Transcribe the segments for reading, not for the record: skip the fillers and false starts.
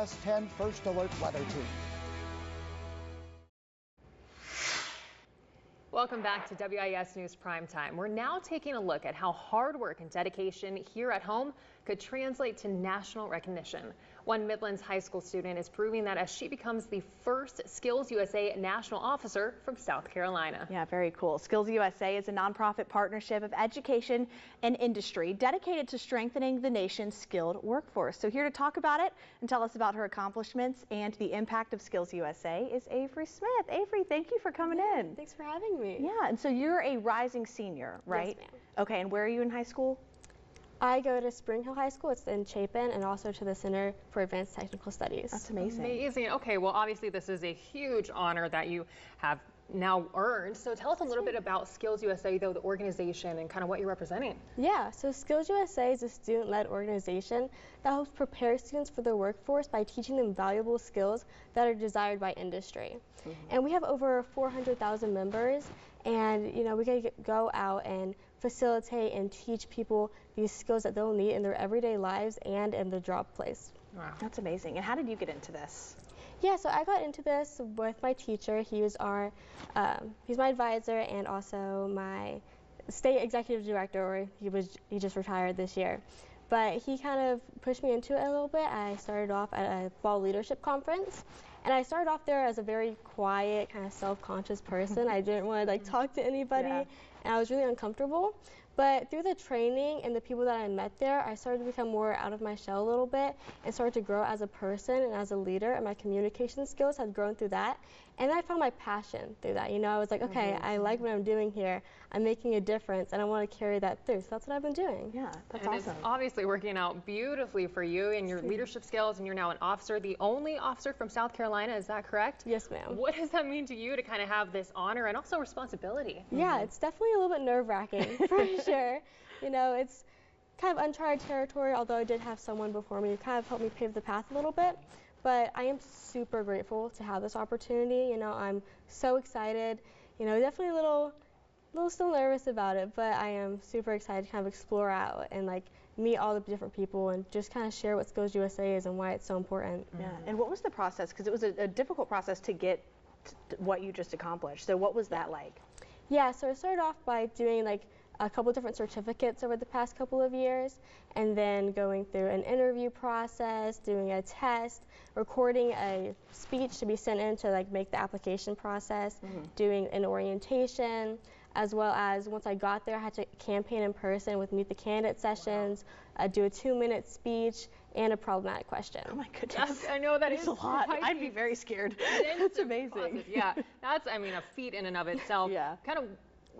WIS 10 First Alert Weather Team. Welcome back to WIS News Primetime. We're now taking a look at how hard work and dedication here at home could translate to national recognition. One Midlands high school student is proving that as she becomes the first SkillsUSA national officer from South Carolina. Yeah, very cool. SkillsUSA is a nonprofit partnership of education and industry dedicated to strengthening the nation's skilled workforce. So here to talk about it and tell us about her accomplishments and the impact of SkillsUSA is Avery Smith. Avery, thank you for coming in. Thanks for having me. Yeah, and so you're a rising senior, right? Yes, ma'am. Okay, and where are you in high school? I go to Spring Hill High School. It's in Chapin, and also to the Center for Advanced Technical Studies. That's amazing. Amazing. Okay, well, obviously this is a huge honor that you have now earned. So tell us a little bit about SkillsUSA, though, the organization and kind of what you're representing. Yeah, so SkillsUSA is a student-led organization that helps prepare students for the workforce by teaching them valuable skills that are desired by industry. And we have over 400,000 members, and we can go out and facilitate and teach people these skills that they'll need in their everyday lives and in the job place. Wow. That's amazing. And how did you get into this? Yeah, so I got into this with my teacher. He was he's my advisor and also my state executive director, or he just retired this year. But he kind of pushed me into it a little bit. I started off at a fall leadership conference, and I started off there as a very quiet, kind of self-conscious person. I didn't want to talk to anybody, and I was really uncomfortable. But through the training and the people that I met there, I started to become more out of my shell a little bit and started to grow as a person and as a leader, and my communication skills had grown through that. And I found my passion through that. I was like, okay, I like what I'm doing here. I'm making a difference, and I want to carry that through. So that's what I've been doing. Yeah, that's and awesome. It's obviously working out beautifully for you and your leadership skills, and you're now an officer, the only officer from South Carolina, is that correct? Yes, ma'am. What does that mean to you to kind of have this honor and also responsibility? Yeah, it's definitely a little bit nerve-wracking, for sure. It's kind of uncharted territory, although I did have someone before me who kind of helped me pave the path a little bit. But I am super grateful to have this opportunity. I'm so excited. Definitely a little still nervous about it, but I am super excited to kind of explore out and meet all the different people and just kind of share what SkillsUSA is and why it's so important. Yeah. And what was the process? Because it was a difficult process to get what you just accomplished. So what was that like? Yeah, so I started off by doing a couple different certificates over the past couple of years, and then going through an interview process, doing a test, recording a speech to be sent in to make the application process, doing an orientation, as well as once I got there, I had to campaign in person with meet the candidate sessions, do a 2-minute speech, and a problematic question. Oh my goodness. I know that is a lot. I'd be very scared. That's amazing. Yeah, that's a feat in and of itself. Yeah. Kind of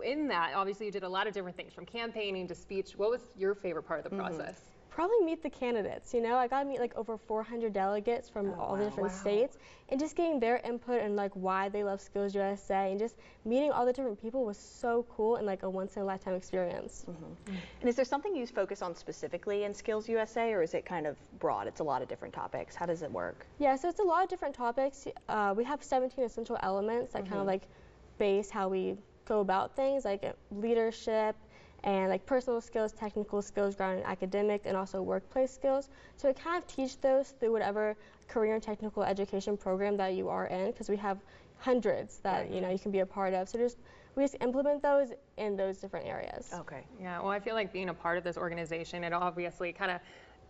in that, obviously you did a lot of different things, from campaigning to speech. What was your favorite part of the process? Probably meet the candidates. I got to meet over 400 delegates from all the different states, and just getting their input and why they love SkillsUSA, and just meeting all the different people was so cool and a once-in-a-lifetime experience. And is there something you focus on specifically in SkillsUSA, or is it kind of broad? It's a lot of different topics. How does it work? Yeah, so it's a lot of different topics. We have 17 essential elements that kind of base how we go about things, like leadership and personal skills, technical skills, grounded in academic, and also workplace skills. So we kind of teach those through whatever career and technical education program that you are in, because we have hundreds that you can be a part of. So we just implement those in those different areas. Okay. Yeah, well, I feel like being a part of this organization, it obviously kind of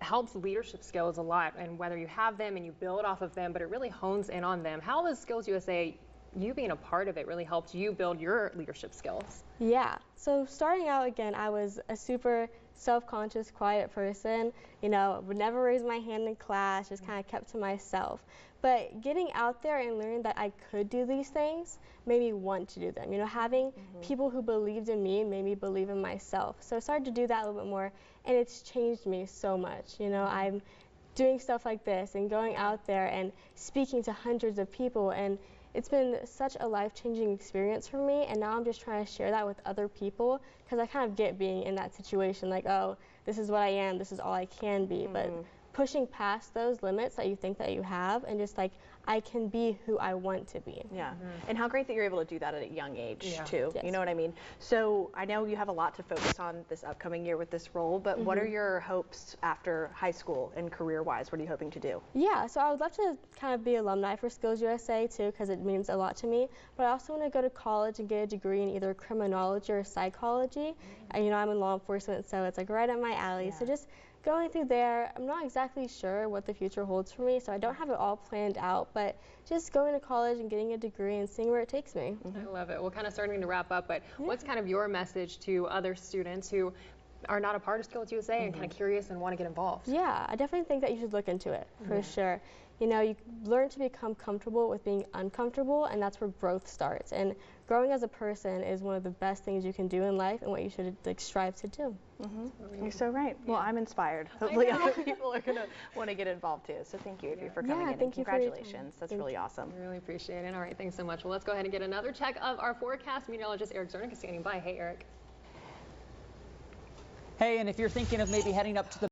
helps leadership skills a lot, and whether you have them and you build off of them, but it really hones in on them. How has SkillsUSA, you being a part of it, really helped you build your leadership skills? Yeah, so starting out, again, I was a super self-conscious, quiet person. Would never raise my hand in class, just kind of kept to myself. But getting out there and learning that I could do these things made me want to do them. Having people who believed in me made me believe in myself. So I started to do that a little bit more, and it's changed me so much. I'm doing stuff like this and going out there and speaking to hundreds of people, and it's been such a life-changing experience for me, and now I'm just trying to share that with other people, because I kind of get being in that situation, oh, this is what I am, this is all I can be, but pushing past those limits that you think that you have, and just like, I can be who I want to be. Yeah, and how great that you're able to do that at a young age too. Yes. You know what I mean? So I know you have a lot to focus on this upcoming year with this role, but what are your hopes after high school and career-wise? What are you hoping to do? Yeah, so I would love to kind of be alumni for SkillsUSA too, because it means a lot to me. But I also want to go to college and get a degree in either criminology or psychology. And you know, I'm in law enforcement, so it's like right up my alley. So just going through there, I'm not exactly sure what the future holds for me, so I don't have it all planned out, but just going to college and getting a degree and seeing where it takes me. I love it. We're kind of starting to wrap up, but what's kind of your message to other students who are not a part of SkillsUSA and kind of curious and want to get involved? Yeah, I definitely think that you should look into it, for sure. You know, you learn to become comfortable with being uncomfortable, and that's where growth starts. And growing as a person is one of the best things you can do in life and what you should like strive to do. You're so right. Well, I'm inspired. Hopefully other people are going to want to get involved too. So thank you for coming in, and congratulations. That's really awesome. I really appreciate it. All right, thanks so much. Well, let's go ahead and get another check of our forecast. Meteorologist Eric Zernick is standing by. Hey, Eric. Hey, and if you're thinking of maybe heading up to the